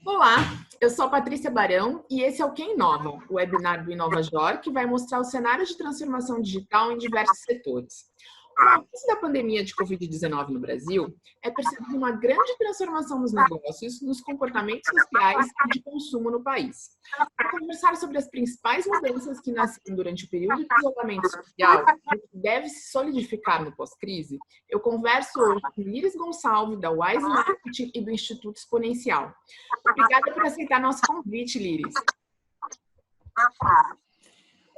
Olá, eu sou a Patrícia Barão e esse é o Quem Inova, o webinar do InovaJor, que vai mostrar o cenário de transformação digital em diversos setores. Com o avanço da pandemia de Covid-19 no Brasil, é percebida uma grande transformação nos negócios, nos comportamentos sociais e de consumo no país. Para conversar sobre as principais mudanças que nasceram durante o período de isolamento social e que deve se solidificar no pós-crise, eu converso hoje com Liris Gonçalves, da Wise Marketing e do Instituto Exponencial. Obrigada por aceitar nosso convite, Liris.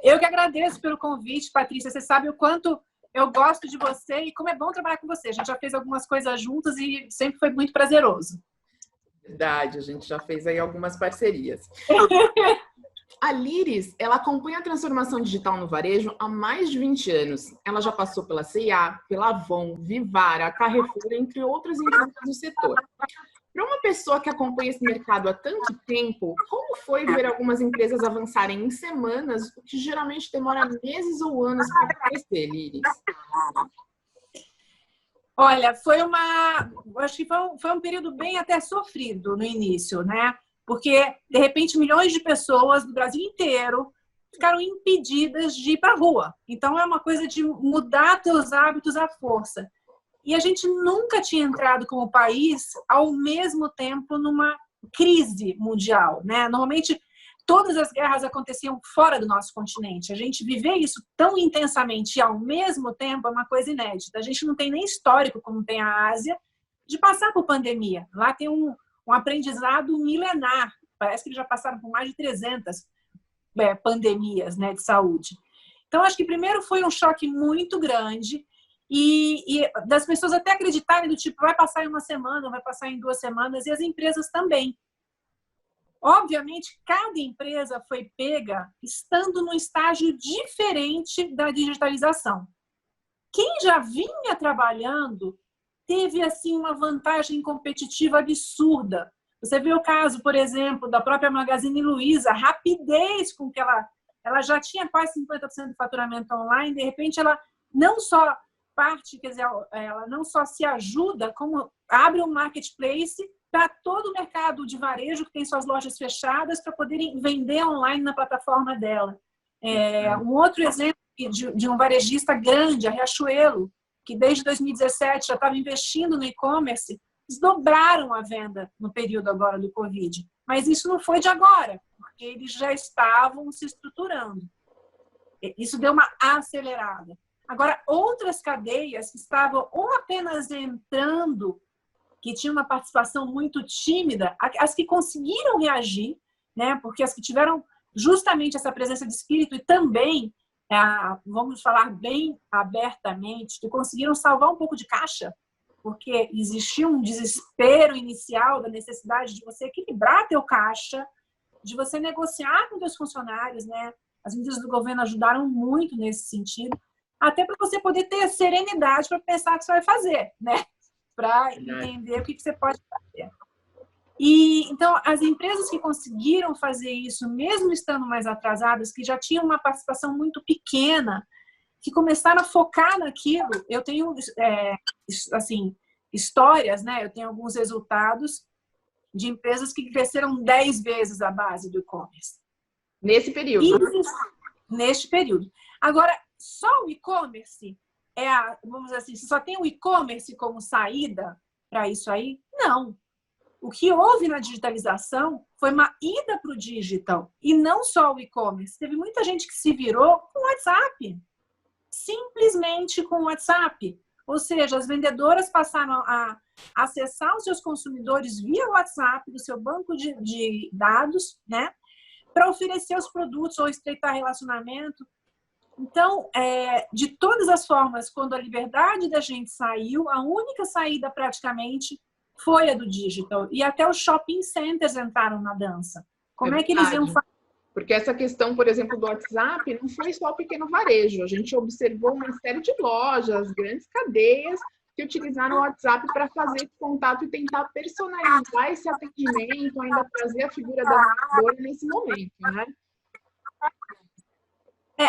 Eu que agradeço pelo convite, Patrícia. Você sabe o quanto eu gosto de você e como é bom trabalhar com você. A gente já fez algumas coisas juntas e sempre foi muito prazeroso. Verdade, a gente já fez aí algumas parcerias. A Liris, ela acompanha a transformação digital no varejo há mais de 20 anos. Ela já passou pela C&A, pela Avon, Vivara, Carrefour, entre outras empresas do setor. Para uma pessoa que acompanha esse mercado há tanto tempo, como foi ver algumas empresas avançarem em semanas, o que geralmente demora meses ou anos para acontecer, Liris? Olha, acho que foi um período bem até sofrido no início, né? Porque, de repente, milhões de pessoas do Brasil inteiro ficaram impedidas de ir para a rua. Então, é uma coisa de mudar seus hábitos à força. E a gente nunca tinha entrado como país ao mesmo tempo numa crise mundial, né? Normalmente, todas as guerras aconteciam fora do nosso continente. A gente viver isso tão intensamente e ao mesmo tempo é uma coisa inédita. A gente não tem nem histórico, como tem a Ásia, de passar por pandemia. Lá tem um aprendizado milenar. Parece que eles já passaram por mais de 300 pandemias, né, de saúde. Então, acho que primeiro foi um choque muito grande e das pessoas até acreditarem do tipo, vai passar em uma semana, vai passar em 2 semanas, e as empresas também. Obviamente, cada empresa foi pega estando num estágio diferente da digitalização. Quem já vinha trabalhando teve assim uma vantagem competitiva absurda. Você vê o caso, por exemplo, da própria Magazine Luiza, a rapidez com que ela já tinha quase 50% do faturamento online, de repente ela não só quer dizer, ela não só se ajuda, como abre um marketplace para todo o mercado de varejo que tem suas lojas fechadas para poderem vender online na plataforma dela. Um outro exemplo de um varejista grande, a Riachuelo, que desde 2017 já estava investindo no e-commerce, eles dobraram a venda no período agora do Covid. Mas isso não foi de agora, porque eles já estavam se estruturando. Isso deu uma acelerada. Agora, outras cadeias que estavam ou apenas entrando, que tinham uma participação muito tímida, as que conseguiram reagir, né? Porque as que tiveram justamente essa presença de espírito e também, vamos falar bem abertamente, que conseguiram salvar um pouco de caixa, porque existia um desespero inicial da necessidade de você equilibrar teu caixa, de você negociar com teus funcionários, né? As medidas do governo ajudaram muito nesse sentido, até para você poder ter serenidade para pensar o que você vai fazer, né? Para entender o que você pode fazer. E, então, as empresas que conseguiram fazer isso, mesmo estando mais atrasadas, que já tinham uma participação muito pequena, que começaram a focar naquilo, eu tenho, assim, histórias, né? Eu tenho alguns resultados de empresas que cresceram 10 vezes a base do e-commerce. Nesse período? Neste período. Agora, só o e-commerce vamos dizer assim, só tem o e-commerce como saída para isso aí? Não. O que houve na digitalização foi uma ida para o digital. E não só o e-commerce. Teve muita gente que se virou com o WhatsApp. Simplesmente com o WhatsApp. Ou seja, as vendedoras passaram a acessar os seus consumidores via WhatsApp, do seu banco de dados, né? Para oferecer os produtos ou estreitar relacionamento. Então, de todas as formas, quando a liberdade da gente saiu, a única saída praticamente foi a do digital. E até os shopping centers entraram na dança. Como é que eles iam fazer? Porque essa questão, por exemplo, do WhatsApp, não foi só o pequeno varejo. A gente observou uma série de lojas, grandes cadeias, que utilizaram o WhatsApp para fazer esse contato e tentar personalizar esse atendimento, ainda trazer a figura da vendedora nesse momento, né?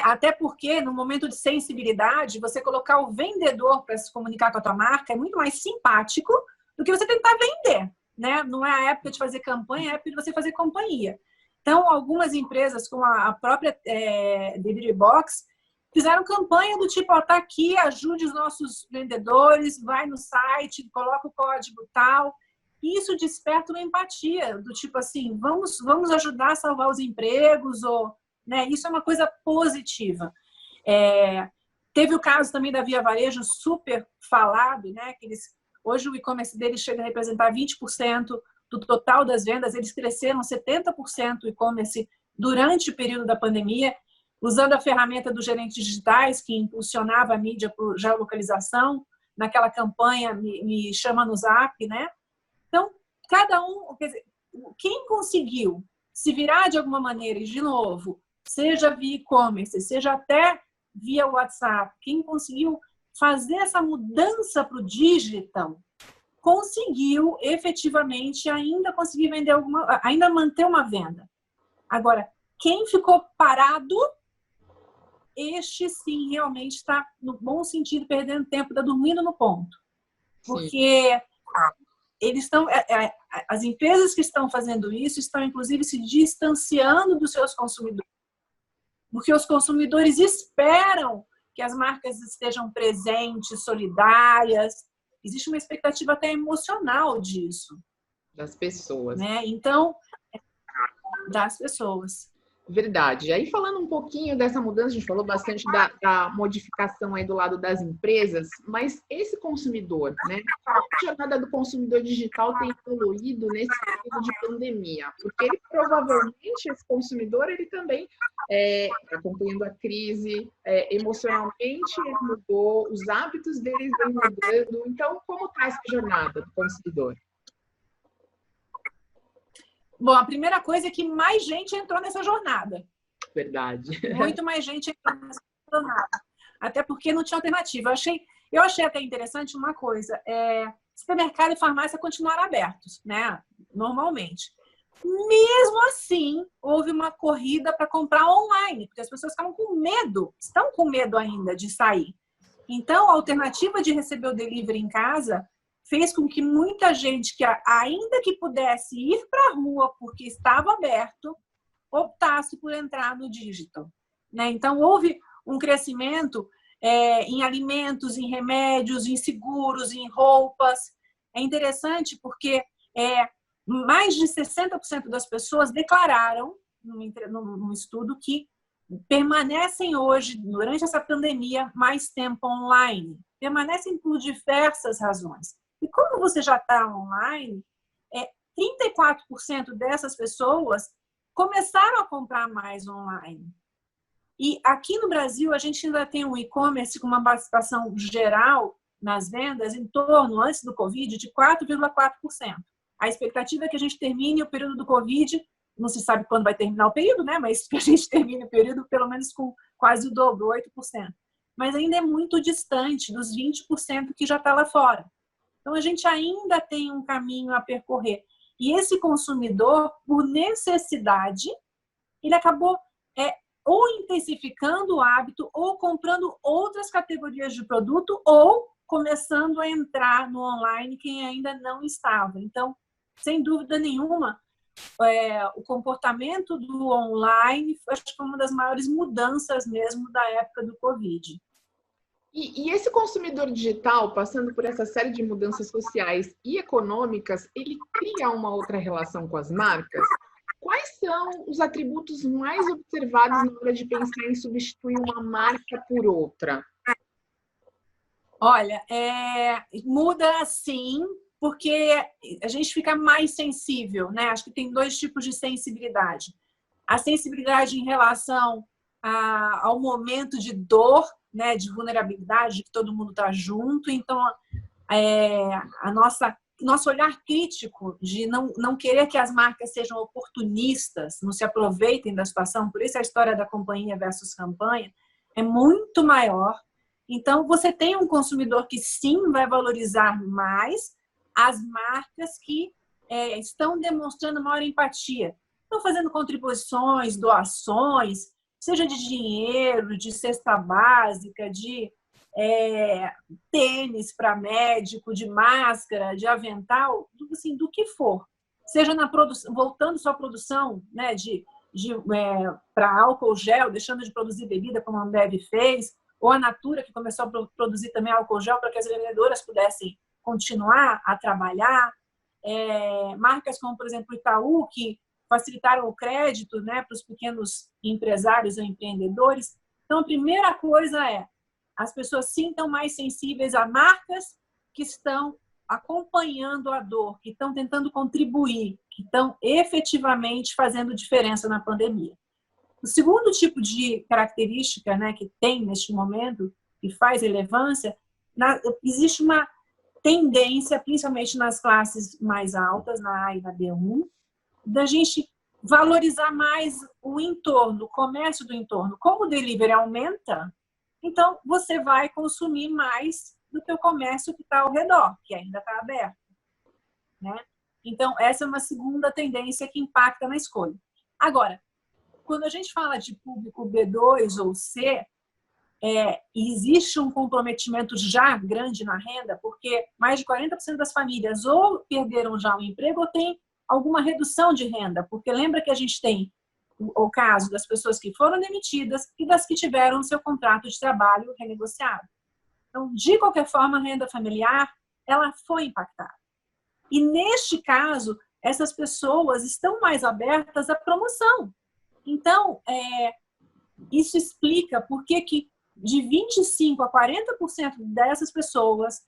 Até porque, no momento de sensibilidade, você colocar o vendedor para se comunicar com a tua marca é muito mais simpático do que você tentar vender, né? Não é a época de fazer campanha, é a época de você fazer companhia. Então, algumas empresas, como a própria Delivery Box, fizeram campanha do tipo, tá aqui, ajude os nossos vendedores, vai no site, coloca o código tal. E isso desperta uma empatia, do tipo assim, vamos ajudar a salvar os empregos, ou, né? Isso é uma coisa positiva. Teve o caso também da Via Varejo, super falado, né? Hoje o e-commerce deles chega a representar 20% do total das vendas, eles cresceram 70% o e-commerce durante o período da pandemia, usando a ferramenta dos gerentes digitais, que impulsionava a mídia por geolocalização, naquela campanha Me Chama no Zap, né? Então, cada um, quer dizer, quem conseguiu se virar de alguma maneira, e de novo, seja via e-commerce, seja até via WhatsApp, quem conseguiu fazer essa mudança para o digital, conseguiu efetivamente ainda conseguir vender ainda manter uma venda. Agora, quem ficou parado, este sim realmente está, no bom sentido, perdendo tempo, está dormindo no ponto. Porque eles estão, as empresas que estão fazendo isso estão, inclusive, se distanciando dos seus consumidores. Porque os consumidores esperam que as marcas estejam presentes, solidárias. Existe uma expectativa até emocional disso. Das pessoas. Né? Então, das pessoas. Verdade. Aí, falando um pouquinho dessa mudança, a gente falou bastante da modificação aí do lado das empresas, mas esse consumidor, né? Como a jornada do consumidor digital tem evoluído nesse período de pandemia? Porque ele provavelmente, esse consumidor, ele também, acompanhando a crise, emocionalmente ele mudou, os hábitos deles vêm mudando. Então, como está essa jornada do consumidor? Bom, a primeira coisa é que mais gente entrou nessa jornada. Verdade. Muito mais gente entrou nessa jornada. Até porque não tinha alternativa. Eu achei até interessante uma coisa. Supermercado e farmácia continuaram abertos, né? Normalmente. Mesmo assim, houve uma corrida para comprar online, porque as pessoas estavam com medo, estão com medo ainda de sair. Então, a alternativa de receber o delivery em casa fez com que muita gente que, ainda que pudesse ir para a rua porque estava aberto, optasse por entrar no digital. Né? Então, houve um crescimento em alimentos, em remédios, em seguros, em roupas. É interessante porque mais de 60% das pessoas declararam, num estudo, que permanecem hoje, durante essa pandemia, mais tempo online. Permanecem por diversas razões. E como você já está online, 34% dessas pessoas começaram a comprar mais online. E aqui no Brasil, a gente ainda tem um e-commerce com uma participação geral nas vendas em torno, antes do Covid, de 4,4%. A expectativa é que a gente termine o período do Covid, não se sabe quando vai terminar o período, né? Mas que a gente termine o período pelo menos com quase o dobro, 8%. Mas ainda é muito distante dos 20% que já está lá fora. Então, a gente ainda tem um caminho a percorrer. E esse consumidor, por necessidade, ele acabou ou intensificando o hábito, ou comprando outras categorias de produto, ou começando a entrar no online quem ainda não estava. Então, sem dúvida nenhuma, o comportamento do online acho que foi uma das maiores mudanças mesmo da época do Covid. E esse consumidor digital, passando por essa série de mudanças sociais e econômicas, ele cria uma outra relação com as marcas? Quais são os atributos mais observados na hora de pensar em substituir uma marca por outra? Olha, muda sim, porque a gente fica mais sensível, né? Acho que tem dois tipos de sensibilidade. A sensibilidade em relação ao momento de dor, né, de vulnerabilidade, que todo mundo está junto. Então, nosso olhar crítico de não querer que as marcas sejam oportunistas, não se aproveitem da situação, por isso a história da companhia versus campanha é muito maior. Então, você tem um consumidor que sim vai valorizar mais as marcas que estão demonstrando maior empatia. Estão fazendo contribuições, doações, seja de dinheiro, de cesta básica, de tênis para médico, de máscara, de avental, assim, do que for. Seja na produção, voltando sua produção, né, para álcool gel, deixando de produzir bebida, como a Ambev fez, ou a Natura, que começou a produzir também álcool gel para que as vendedoras pudessem continuar a trabalhar. Marcas como, por exemplo, o Itaú, que facilitaram o crédito, né, para os pequenos empresários ou empreendedores. Então, a primeira coisa as pessoas sintam mais sensíveis a marcas que estão acompanhando a dor, que estão tentando contribuir, que estão efetivamente fazendo diferença na pandemia. O segundo tipo de característica, né, que tem neste momento, que faz relevância, existe uma tendência, principalmente nas classes mais altas, na A e na B1, da gente valorizar mais o entorno, o comércio do entorno. Como o delivery aumenta, então você vai consumir mais do teu comércio que está ao redor, que ainda está aberto, né? Então, essa é uma segunda tendência que impacta na escolha. Agora, quando a gente fala de público B2 ou C, existe um comprometimento já grande na renda, porque mais de 40% das famílias ou perderam já o emprego ou tem alguma redução de renda, porque lembra que a gente tem o caso das pessoas que foram demitidas e das que tiveram seu contrato de trabalho renegociado. Então, de qualquer forma, a renda familiar, ela foi impactada. E neste caso, essas pessoas estão mais abertas à promoção. Então, isso explica por que de 25% a 40% dessas pessoas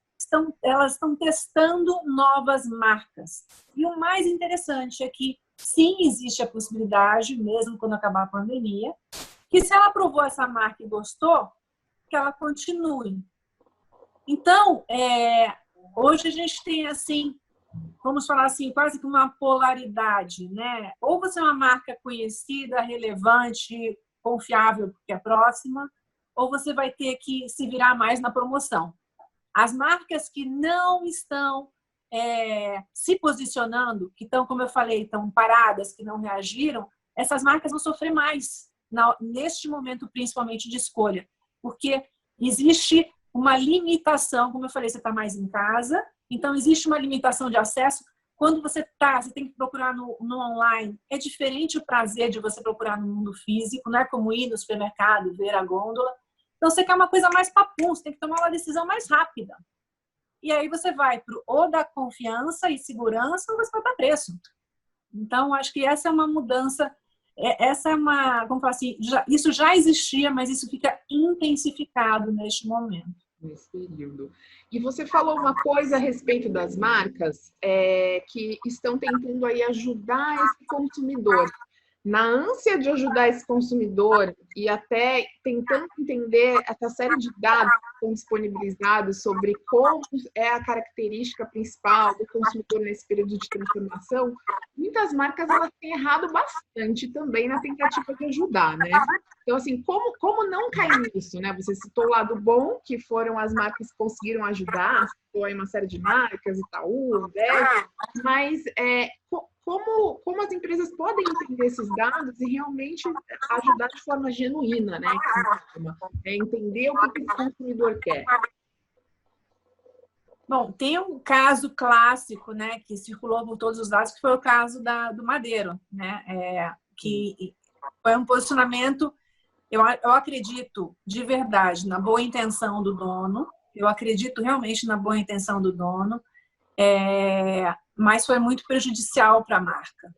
elas estão testando novas marcas. E o mais interessante é que, sim, existe a possibilidade, mesmo quando acabar a pandemia, que se ela provou essa marca e gostou, que ela continue. Então, hoje a gente tem, assim, vamos falar assim, quase que uma polaridade, né? Ou você é uma marca conhecida, relevante, confiável, porque é próxima, ou você vai ter que se virar mais na promoção. As marcas que não estão se posicionando, que estão, como eu falei, estão paradas, que não reagiram, essas marcas vão sofrer mais neste momento, principalmente de escolha, porque existe uma limitação, como eu falei, você está mais em casa, então existe uma limitação de acesso. Quando você tem que procurar no online, é diferente o prazer de você procurar no mundo físico, não é como ir no supermercado, ver a gôndola. Então, você quer uma coisa mais papum, você tem que tomar uma decisão mais rápida. E aí você vai para ou da confiança e segurança, ou você vai para preço. Então, acho que essa é uma mudança, essa é uma, vamos falar assim, isso já existia, mas isso fica intensificado neste momento. Nesse período. E você falou uma coisa a respeito das marcas que estão tentando aí ajudar esse consumidor. Na ânsia de ajudar esse consumidor e até tentando entender essa série de dados que estão disponibilizados sobre como é a característica principal do consumidor nesse período de transformação, muitas marcas elas têm errado bastante também na tentativa de ajudar, né? Então, assim, como não cair nisso, né? Você citou o lado bom, que foram as marcas que conseguiram ajudar, citou aí uma série de marcas, Itaú, Ambev, mas como as empresas podem entender esses dados e realmente ajudar de forma genuína, né? Entender o que o consumidor quer. Bom, tem um caso clássico, né, que circulou por todos os dados, que foi o caso do Madeiro, né? Que foi um posicionamento, eu acredito de verdade na boa intenção do dono, eu acredito realmente na boa intenção do dono, mas foi muito prejudicial para a marca,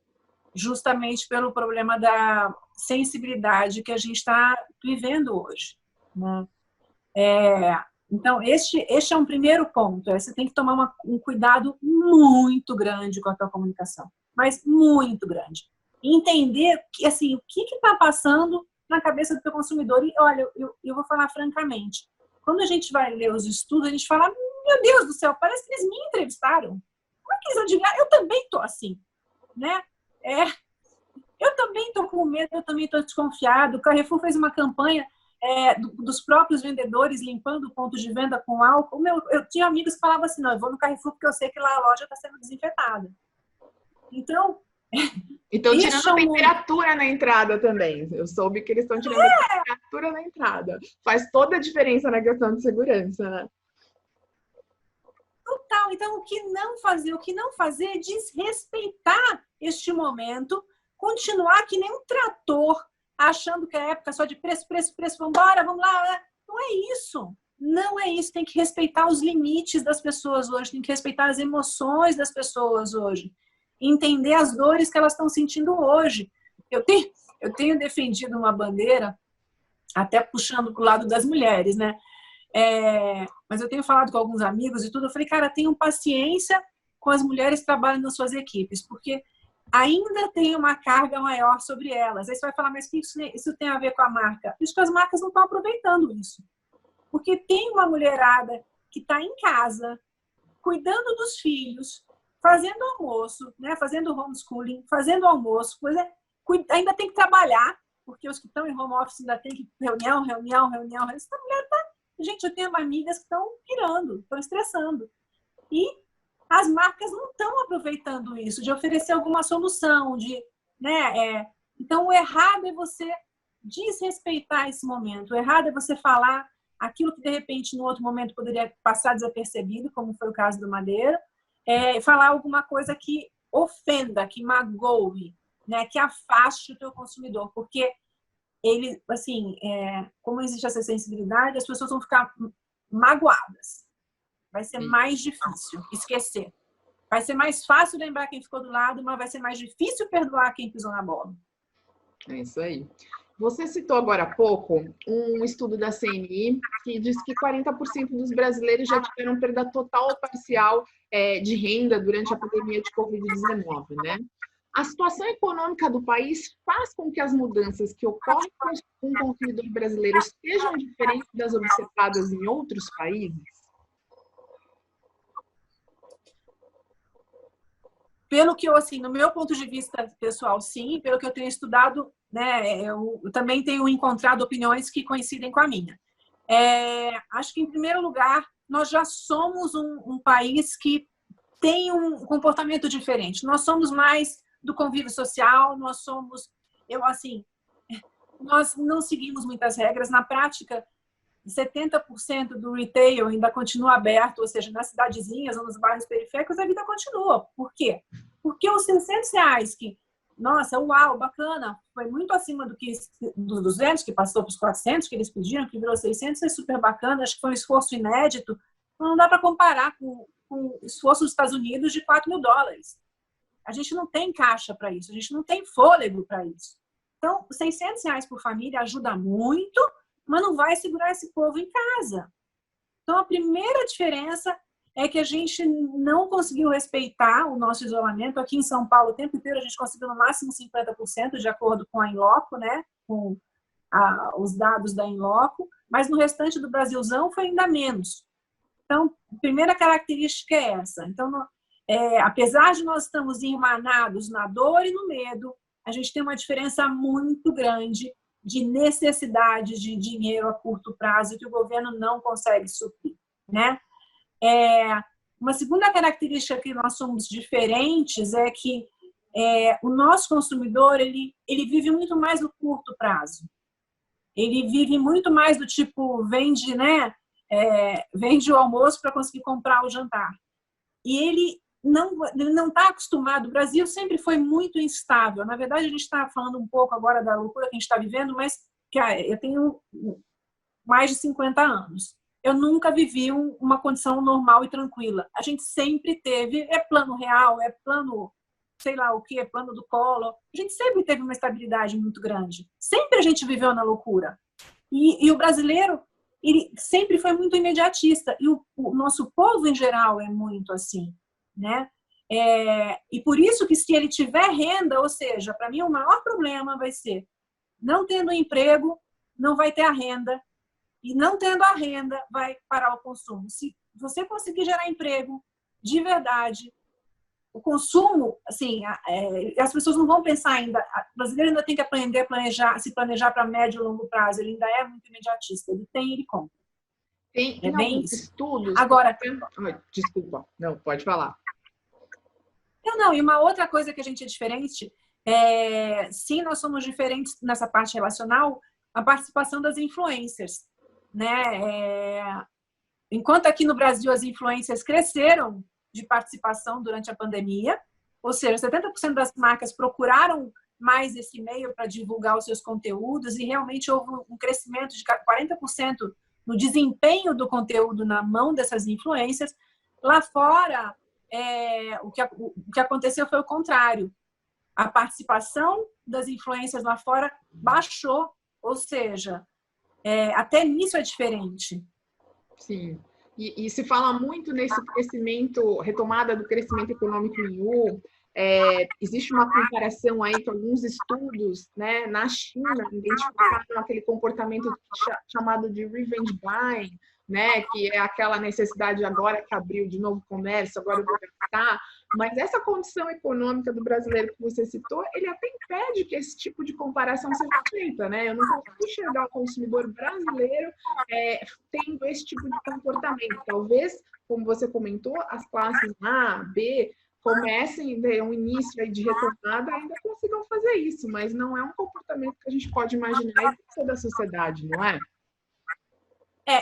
justamente pelo problema da sensibilidade que a gente está vivendo hoje, né? Então, este é um primeiro ponto. Você tem que tomar um cuidado muito grande com a tua comunicação, mas muito grande. Entender que, assim, o que está passando na cabeça do teu consumidor. E, olha, eu vou falar francamente, quando a gente vai ler os estudos, a gente fala, meu Deus do céu, parece que eles me entrevistaram. Como é que eles adivinharam? Eu também estou assim, né? Eu também estou com medo, eu também estou desconfiado. O Carrefour fez uma campanha dos próprios vendedores limpando o ponto de venda com álcool. Eu tinha amigos que falavam assim, não, eu vou no Carrefour porque eu sei que lá a loja está sendo desinfetada. Então, E estão tirando a temperatura na entrada também. Eu soube que eles estão tirando a temperatura na entrada. Faz toda a diferença na questão de segurança, né? Total. Então, o que não fazer? O que não fazer é desrespeitar este momento, continuar que nem um trator, achando que é época só de preço, preço, preço, vamos embora, vamos lá. Não é isso. Não é isso. Tem que respeitar os limites das pessoas hoje, tem que respeitar as emoções das pessoas hoje, entender as dores que elas estão sentindo hoje. Eu tenho defendido uma bandeira, até puxando para o lado das mulheres, né? Mas eu tenho falado com alguns amigos e tudo, eu falei, cara, tenham paciência com as mulheres que trabalham nas suas equipes, porque ainda tem uma carga maior sobre elas. Aí você vai falar, mas o que isso tem a ver com a marca? Isso que as marcas não estão aproveitando isso. Porque tem uma mulherada que está em casa, cuidando dos filhos, fazendo almoço, né? Fazendo homeschooling, fazendo almoço, ainda tem que trabalhar, porque os que estão em home office ainda tem que reunião. Essa mulher tá... Gente, eu tenho amigas que estão pirando, estão estressando. E as marcas não estão aproveitando isso, de oferecer alguma solução, né? Então, o errado é você desrespeitar esse momento. O errado é você falar aquilo que, de repente, no outro momento poderia passar desapercebido, como foi o caso do Madeira, falar alguma coisa que ofenda, que magoe, né? Que afaste o teu consumidor, porque ele, assim, como existe essa sensibilidade, as pessoas vão ficar magoadas. Vai ser mais difícil esquecer. Vai ser mais fácil lembrar quem ficou do lado, mas vai ser mais difícil perdoar quem pisou na bola. É isso aí. Você citou agora há pouco um estudo da CNI que diz que 40% dos brasileiros já tiveram perda total ou parcial de renda durante a pandemia de Covid-19, né? A situação econômica do país faz com que as mudanças que ocorrem com o consumidor brasileiro sejam diferentes das observadas em outros países? Pelo que eu, assim, no meu ponto de vista pessoal, sim. Pelo que eu tenho estudado, né, eu também tenho encontrado opiniões que coincidem com a minha. Acho que, em primeiro lugar, nós já somos um país que tem um comportamento diferente. Nós somos mais do convívio social, nós não seguimos muitas regras. Na prática, 70% do retail ainda continua aberto, ou seja, nas cidadezinhas ou nos bairros periféricos, a vida continua. Por quê? Porque os R$600 que, nossa, uau, bacana, foi muito acima dos 200, que passou para os 400 que eles pediram, que virou 600, é super bacana, acho que foi um esforço inédito. Não dá para comparar com o esforço dos Estados Unidos de $4.000. A gente não tem caixa para isso, a gente não tem fôlego para isso. Então, R$600 por família ajuda muito, mas não vai segurar esse povo em casa. Então, a primeira diferença é que a gente não conseguiu respeitar o nosso isolamento. Aqui em São Paulo, o tempo inteiro, a gente conseguiu no máximo 50%, de acordo com a Inloco, né? Com os dados da Inloco, mas no restante do Brasilzão foi ainda menos. Então, a primeira característica é essa. Então, apesar de nós estamos irmanados na dor e no medo, a gente tem uma diferença muito grande de necessidade de dinheiro a curto prazo que o governo não consegue suprir, né? Uma segunda característica que nós somos diferentes é que o nosso consumidor ele vive muito mais no curto prazo. Ele vive muito mais do tipo, vende, né? Vende o almoço para conseguir comprar o jantar. E ele não está acostumado. O Brasil sempre foi muito instável. Na verdade, a gente está falando um pouco agora da loucura que a gente está vivendo, mas eu tenho mais de 50 anos. Eu nunca vivi uma condição normal e tranquila. A gente sempre teve, plano real, plano, sei lá o que, plano do Collor. A gente sempre teve uma estabilidade muito grande. Sempre a gente viveu na loucura. E o brasileiro, ele sempre foi muito imediatista. E o nosso povo, em geral, é muito assim, né? E por isso que se ele tiver renda, ou seja, para mim o maior problema vai ser não tendo emprego, não vai ter a renda, e não tendo a renda, vai parar o consumo. Se você conseguir gerar emprego de verdade, o consumo, assim, as pessoas não vão pensar ainda. O brasileiro ainda tem que aprender a se planejar para médio e longo prazo. Ele ainda é muito imediatista. Ele tem, ele compra. Tem bem isso. Estudos. Agora, desculpa, não, pode falar. Não, e uma outra coisa que a gente é diferente, sim, nós somos diferentes nessa parte relacional, a participação das influencers, né? Enquanto aqui no Brasil as influências cresceram de participação durante a pandemia, ou seja, 70% das marcas procuraram mais esse meio para divulgar os seus conteúdos e realmente houve um crescimento de 40% no desempenho do conteúdo na mão dessas influências. Lá fora, o que aconteceu foi o contrário. A participação das influências lá fora baixou, ou seja, até nisso é diferente. Sim. E se fala muito nesse crescimento, retomada do crescimento econômico em U. Existe uma comparação aí com alguns estudos, né, na China, identificaram aquele comportamento chamado de revenge buying, né, que é aquela necessidade agora que abriu de novo comércio, agora eu vou gastar. Mas essa condição econômica do brasileiro que você citou, ele até impede que esse tipo de comparação seja feita, né? Eu não consigo enxergar o consumidor brasileiro tendo esse tipo de comportamento. Talvez, como você comentou, as classes A, B, comecem a um início aí de retomada, ainda consigam fazer isso, mas não é um comportamento que a gente pode imaginar e da sociedade, não é?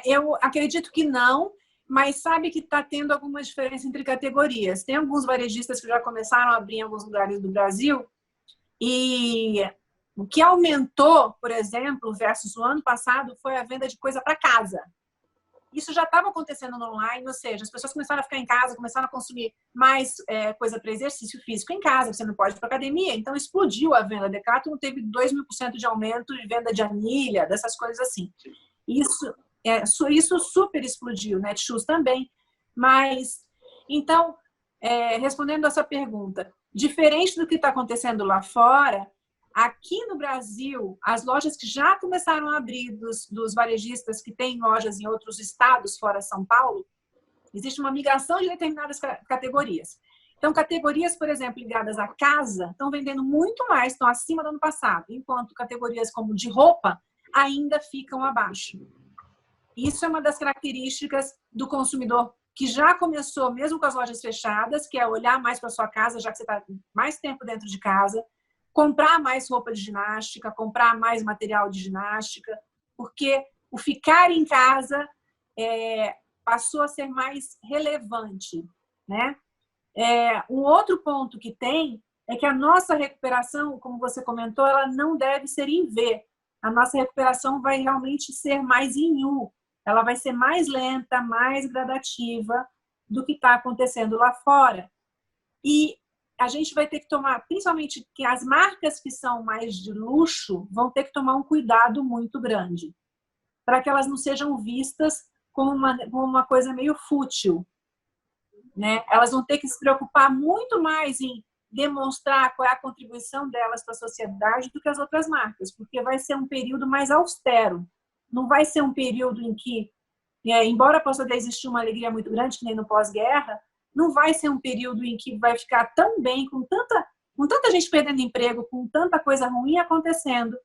Eu acredito que não, mas sabe que está tendo alguma diferença entre categorias. Tem alguns varejistas que já começaram a abrir em alguns lugares do Brasil e o que aumentou, por exemplo, versus o ano passado, foi a venda de coisa para casa. Isso já estava acontecendo no online, ou seja, as pessoas começaram a ficar em casa, começaram a consumir mais coisa para exercício físico em casa, você não pode ir para academia, então explodiu a venda. A Decathlon teve 2.000% de aumento de venda de anilha, dessas coisas assim. Isso super explodiu, Netshoes também. Mas, então, respondendo a sua pergunta, diferente do que está acontecendo lá fora, aqui no Brasil, as lojas que já começaram a abrir dos varejistas que têm lojas em outros estados fora São Paulo, existe uma migração de determinadas categorias. Então, categorias, por exemplo, ligadas à casa, estão vendendo muito mais, estão acima do ano passado, enquanto categorias como de roupa ainda ficam abaixo. Isso é uma das características do consumidor que já começou, mesmo com as lojas fechadas, que é olhar mais para sua casa, já que você está mais tempo dentro de casa, comprar mais roupa de ginástica, comprar mais material de ginástica, porque o ficar em casa passou a ser mais relevante, né? Um outro ponto que tem é que a nossa recuperação, como você comentou, ela não deve ser em V. A nossa recuperação vai realmente ser mais em U. Ela vai ser mais lenta, mais gradativa do que está acontecendo lá fora. E a gente vai ter que tomar, principalmente que as marcas que são mais de luxo, vão ter que tomar um cuidado muito grande, para que elas não sejam vistas como uma coisa meio fútil, né? Elas vão ter que se preocupar muito mais em demonstrar qual é a contribuição delas para a sociedade do que as outras marcas, porque vai ser um período mais austero. Não vai ser um período em que, embora possa existir uma alegria muito grande, que nem no pós-guerra, não vai ser um período em que vai ficar tão bem, com tanta gente perdendo emprego, com tanta coisa ruim acontecendo.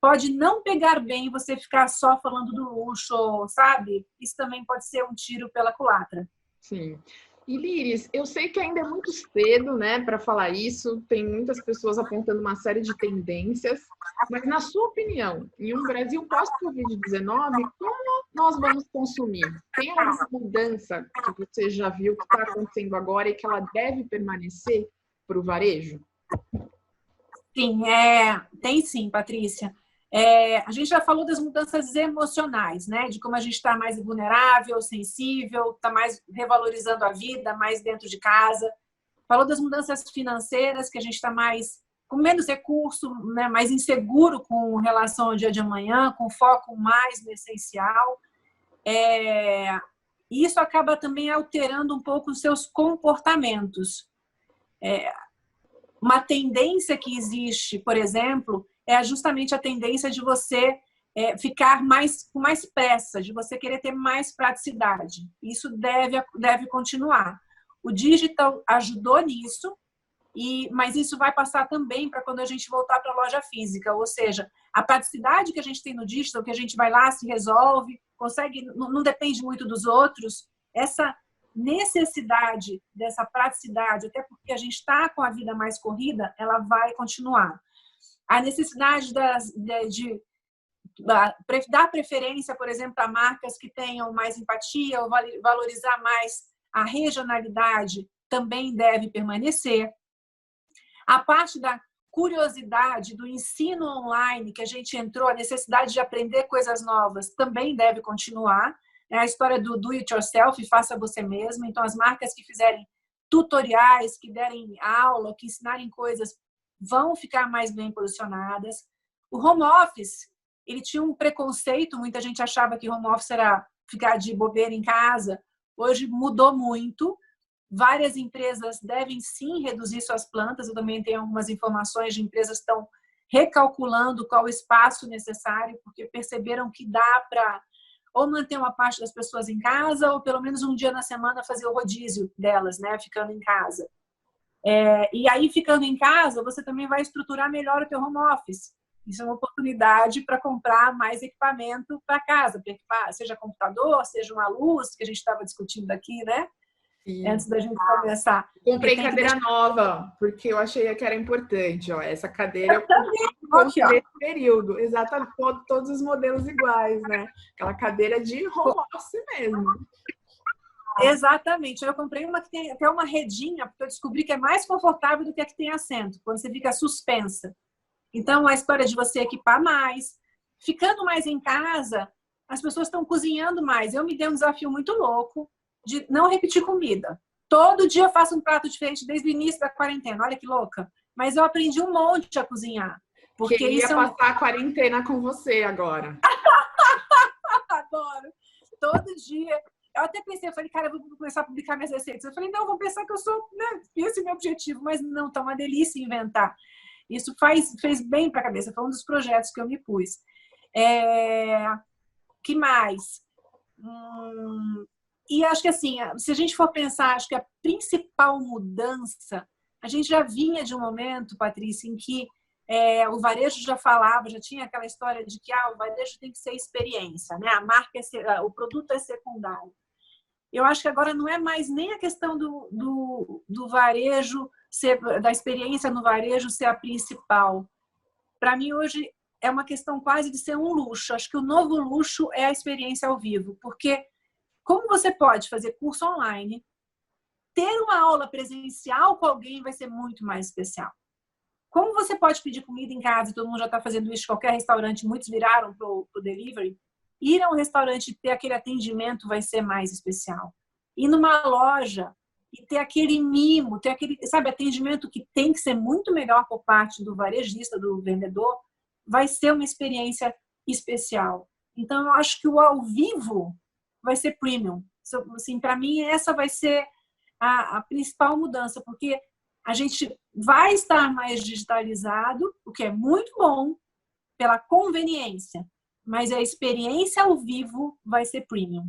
Pode não pegar bem você ficar só falando do luxo, sabe? Isso também pode ser um tiro pela culatra. Sim. E Liris, eu sei que ainda é muito cedo, né, para falar isso, tem muitas pessoas apontando uma série de tendências, mas na sua opinião, em um Brasil pós-Covid-19, como nós vamos consumir? Tem alguma mudança que você já viu que está acontecendo agora e que ela deve permanecer para o varejo? Sim, tem sim, Patrícia. A gente já falou das mudanças emocionais, né? De como a gente está mais vulnerável, sensível, está mais revalorizando a vida, mais dentro de casa. Falou das mudanças financeiras, que a gente está com menos recurso, né? Mais inseguro com relação ao dia de amanhã, com foco mais no essencial. E isso acaba também alterando um pouco os seus comportamentos. Uma tendência que existe, por exemplo, é justamente a tendência de você ficar com mais pressa, de você querer ter mais praticidade. Isso deve continuar. O digital ajudou nisso, mas isso vai passar também para quando a gente voltar para a loja física. Ou seja, a praticidade que a gente tem no digital, que a gente vai lá, se resolve, consegue, não depende muito dos outros, essa necessidade dessa praticidade, até porque a gente está com a vida mais corrida, ela vai continuar. A necessidade de dar preferência, por exemplo, a marcas que tenham mais empatia ou valorizar mais a regionalidade também deve permanecer. A parte da curiosidade, do ensino online que a gente entrou, a necessidade de aprender coisas novas também deve continuar. A história do do it yourself, faça você mesmo. Então, as marcas que fizerem tutoriais, que derem aula, que ensinarem coisas, vão ficar mais bem posicionadas. O home office, ele tinha um preconceito, muita gente achava que home office era ficar de bobeira em casa. Hoje mudou muito. Várias empresas devem sim reduzir suas plantas. Eu também tenho algumas informações de empresas que estão recalculando qual o espaço necessário, porque perceberam que dá para ou manter uma parte das pessoas em casa, ou pelo menos um dia na semana fazer o rodízio delas, né, ficando em casa. E aí, ficando em casa, você também vai estruturar melhor o teu home office. Isso é uma oportunidade para comprar mais equipamento para casa, para equipar, seja computador, seja uma luz, que a gente estava discutindo aqui, né? Sim. Antes da gente começar. Comprei cadeira nova, porque eu achei que era importante. Ó, essa cadeira eu comprei nesse período. Exatamente, todos os modelos iguais, né? Aquela cadeira de home office mesmo. Exatamente. Eu comprei uma que tem até uma redinha, porque eu descobri que é mais confortável do que a que tem assento, quando você fica suspensa. Então, a história de você equipar mais. Ficando mais em casa, as pessoas estão cozinhando mais. Eu me dei um desafio muito louco de não repetir comida. Todo dia eu faço um prato diferente desde o início da quarentena. Olha que louca. Mas eu aprendi um monte a cozinhar. Porque queria isso passar a quarentena com você agora. Adoro. Todo dia. Eu até pensei, eu falei, cara, eu vou começar a publicar minhas receitas. Eu falei, não, vou pensar que eu sou, né, esse é o meu objetivo. Mas não, tá uma delícia inventar. Isso fez bem para a cabeça. Foi um dos projetos que eu me pus. Que mais? E acho que assim, se a gente for pensar, acho que a principal mudança, a gente já vinha de um momento, Patrícia, em que o varejo já falava, já tinha aquela história de que o varejo tem que ser experiência, né? A marca o produto é secundário. Eu acho que agora não é mais nem a questão do varejo, da experiência no varejo ser a principal. Para mim, hoje, é uma questão quase de ser um luxo. Acho que o novo luxo é a experiência ao vivo, porque como você pode fazer curso online, ter uma aula presencial com alguém vai ser muito mais especial. Como você pode pedir comida em casa, e todo mundo já está fazendo isso, qualquer restaurante, muitos viraram para o delivery, ir a um restaurante e ter aquele atendimento vai ser mais especial. Ir numa loja e ter aquele mimo, ter aquele, sabe, atendimento que tem que ser muito melhor por parte do varejista, do vendedor, vai ser uma experiência especial. Então, eu acho que o ao vivo vai ser premium. Assim, para mim, essa vai ser a principal mudança, porque a gente vai estar mais digitalizado, o que é muito bom pela conveniência, mas a experiência ao vivo vai ser premium.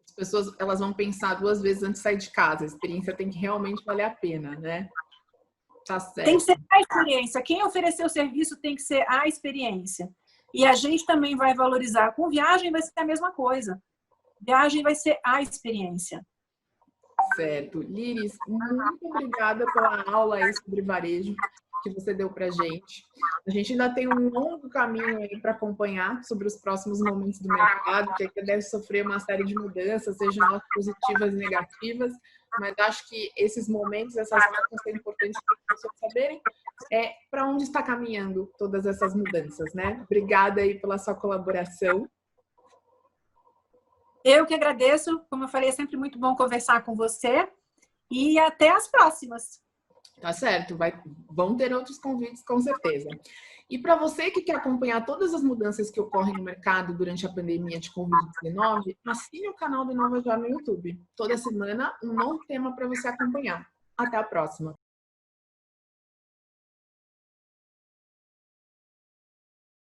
As pessoas, elas vão pensar 2 vezes antes de sair de casa. A experiência tem que realmente valer a pena, né? Tá certo. Tem que ser a experiência. Quem oferecer o serviço tem que ser a experiência. E a gente também vai valorizar. Com viagem vai ser a mesma coisa. Viagem vai ser a experiência. Certo. Liris, muito obrigada pela aula aí sobre varejo que você deu pra gente. A gente ainda tem um longo caminho aí para acompanhar sobre os próximos momentos do mercado, que ainda deve sofrer uma série de mudanças, sejam elas positivas e negativas, mas acho que esses momentos, essas fases vão ser importantes para as pessoas saberem para onde está caminhando todas essas mudanças, né? Obrigada aí pela sua colaboração. Eu que agradeço, como eu falei, é sempre muito bom conversar com você e até as próximas. Tá certo, vão ter outros convites com certeza. E para você que quer acompanhar todas as mudanças que ocorrem no mercado durante a pandemia de Covid-19, assine o canal do InovaJor no YouTube. Toda semana um novo tema para você acompanhar. Até a próxima!